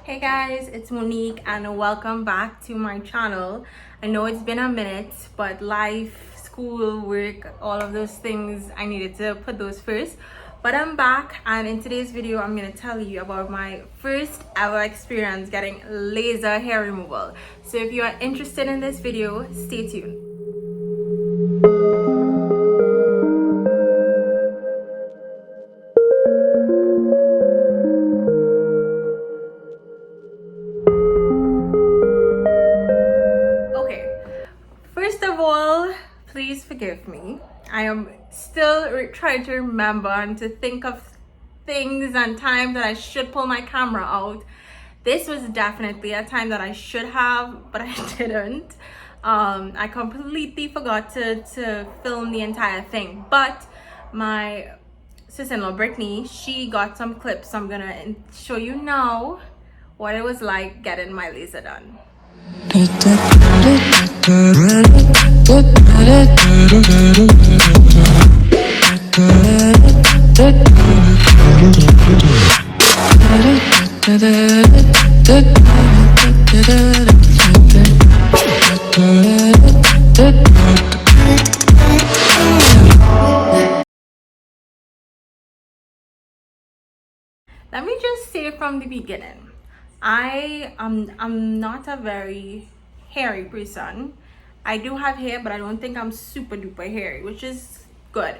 Hey guys, it's Monique and welcome back to my channel. I know it's been a minute, but life, school, work, all of those things, I needed to put those first. But I'm back, and in today's video I'm going to tell you about my first ever experience getting laser hair removal. So if you are interested in this video, stay tuned. Okay, first of all, please forgive me. I am still trying to remember and to think of things and times that I should pull my camera out. This was definitely a time that I should have, but I didn't. I completely forgot to film the entire thing, but my sister-in-law Brittany, she got some clips, so I'm gonna show you now what it was like getting my laser done. Let me just say from the beginning, I'm not a very hairy person. I do have hair, but I don't think I'm super duper hairy, which is good.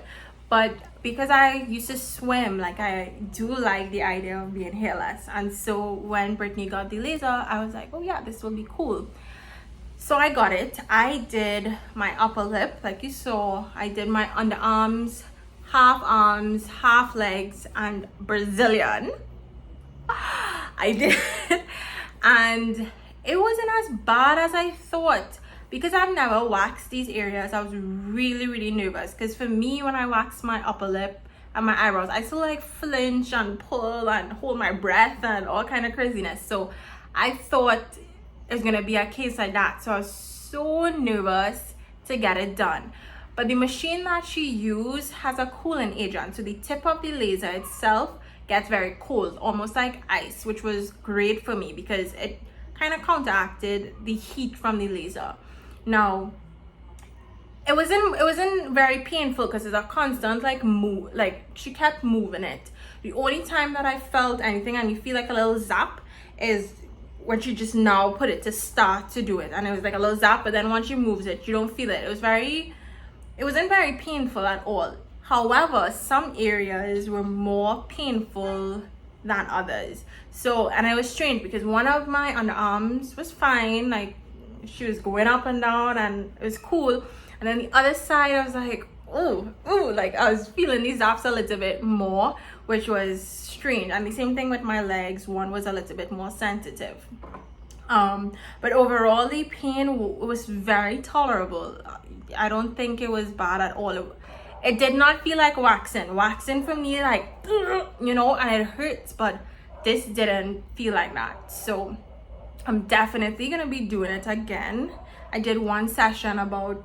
But because I used to swim, like, I do like the idea of being hairless. And so when Brittany got the laser, I was like, oh yeah, this will be cool. So I got it. I did my upper lip, like you saw. I did my underarms, arms, half legs, and Brazilian. I did. And it wasn't as bad as I thought. Because I've never waxed these areas, I was really nervous. Because for me, when I wax my upper lip and my eyebrows, I still like flinch and pull and hold my breath and all kind of craziness. So I thought it was gonna be a case like that. So I was so nervous to get it done. But the machine that she used has a cooling agent. So the tip of the laser itself gets very cold, almost like ice, which was great for me because it kind of counteracted the heat from the laser. Now, it wasn't very painful because it's a constant like move, like she kept moving it. The only time that I felt anything and you feel like a little zap is when she just now put it to start to do it, and it was like a little zap, but then once she moves it, you don't feel it. It wasn't very painful at all. However, some areas were more painful than others. So, and it was strange because one of my underarms was fine, like she was going up and down and it was cool. And then the other side, I was like, ooh, like I was feeling these zaps a little bit more, which was strange. And the same thing with my legs, one was a little bit more sensitive. But overall, the pain was very tolerable. I don't think it was bad at all. It did not feel like waxing. Waxing for me, like, you know, and it hurts, but this didn't feel like that. So I'm definitely gonna be doing it again. I did one session about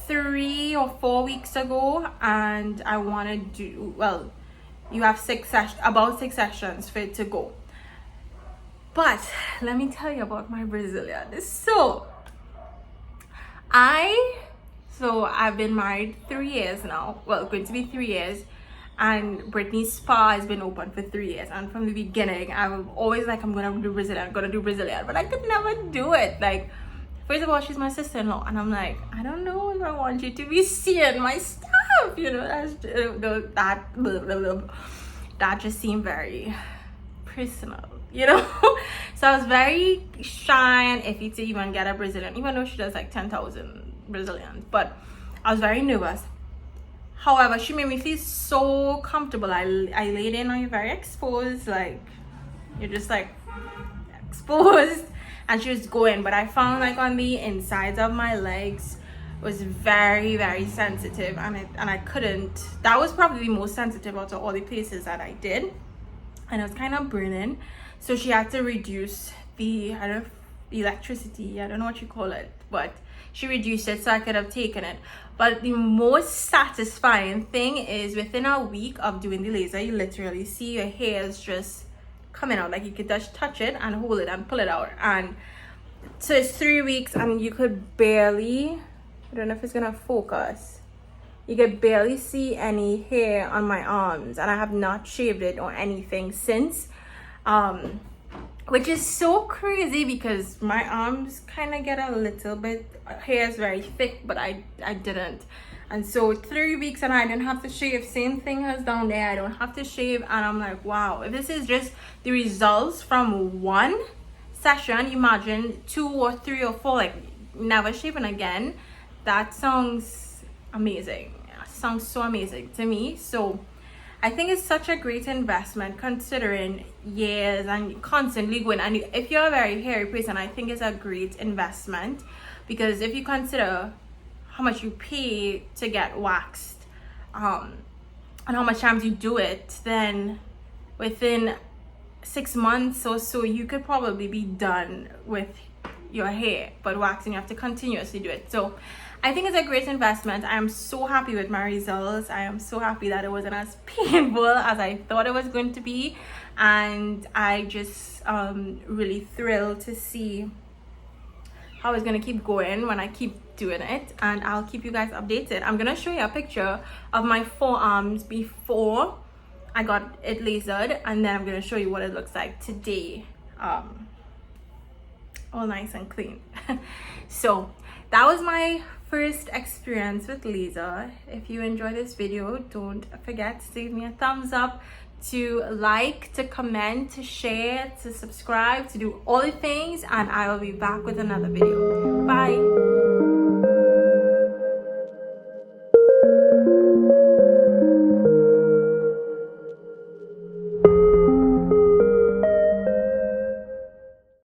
3 or 4 weeks ago, and I want to do, well, you have about 6 sessions for it to go. But let me tell you about my Brazilian. So I've been married 3 years now. Well, going to be 3 years. And Brittany's spa has been open for 3 years. And from the beginning, I was always like, I'm gonna do Brazilian, but I could never do it. Like, first of all, she's my sister-in-law, and I'm like, I don't know if I want you to be seeing my stuff. You know, that just seemed very personal, you know. So I was very shy and iffy to even get a Brazilian, even though she does like 10,000 Brazilians. But I was very nervous. However, she made me feel so comfortable. I laid in on you very exposed, like you're just like exposed, and she was going. But I found like on the insides of my legs was very sensitive, and I couldn't. That was probably the most sensitive out of all the places that I did, and it was kind of burning. So she had to reduce the electricity, I don't know what you call it, but she reduced it so I could have taken it. But the most satisfying thing is within a week of doing the laser, you literally see your hairs just coming out. Like you could just touch it and hold it and pull it out. And so it's 3 weeks and you could barely, I don't know if it's gonna focus, you could barely see any hair on my arms, and I have not shaved it or anything since, which is so crazy because my arms kind of get a little bit, hair is very thick, but I didn't. And so 3 weeks and I didn't have to shave. Same thing as down there, I don't have to shave. And I'm like, wow, if this is just the results from one session, imagine 2 or 3 or 4, like never shaving again. That sounds amazing. It sounds so amazing to me. So I think it's such a great investment considering years and constantly going. And if you're a very hairy person, I think it's a great investment, because if you consider how much you pay to get waxed and how much times you do it, then within 6 months or so you could probably be done with your hair. But waxing, you have to continuously do it. So I think it's a great investment. I am so happy with my results. I am so happy that it wasn't as painful as I thought it was going to be, and I just really thrilled to see how it's gonna keep going when I keep doing it, and I'll keep you guys updated. I'm gonna show you a picture of my forearms before I got it lasered, and then I'm gonna show you what it looks like today, all nice and clean. So that was my first experience with laser. If you enjoyed this video, don't forget to give me a thumbs up, to like, to comment, to share, to subscribe, to do all the things, and I will be back with another video. Bye.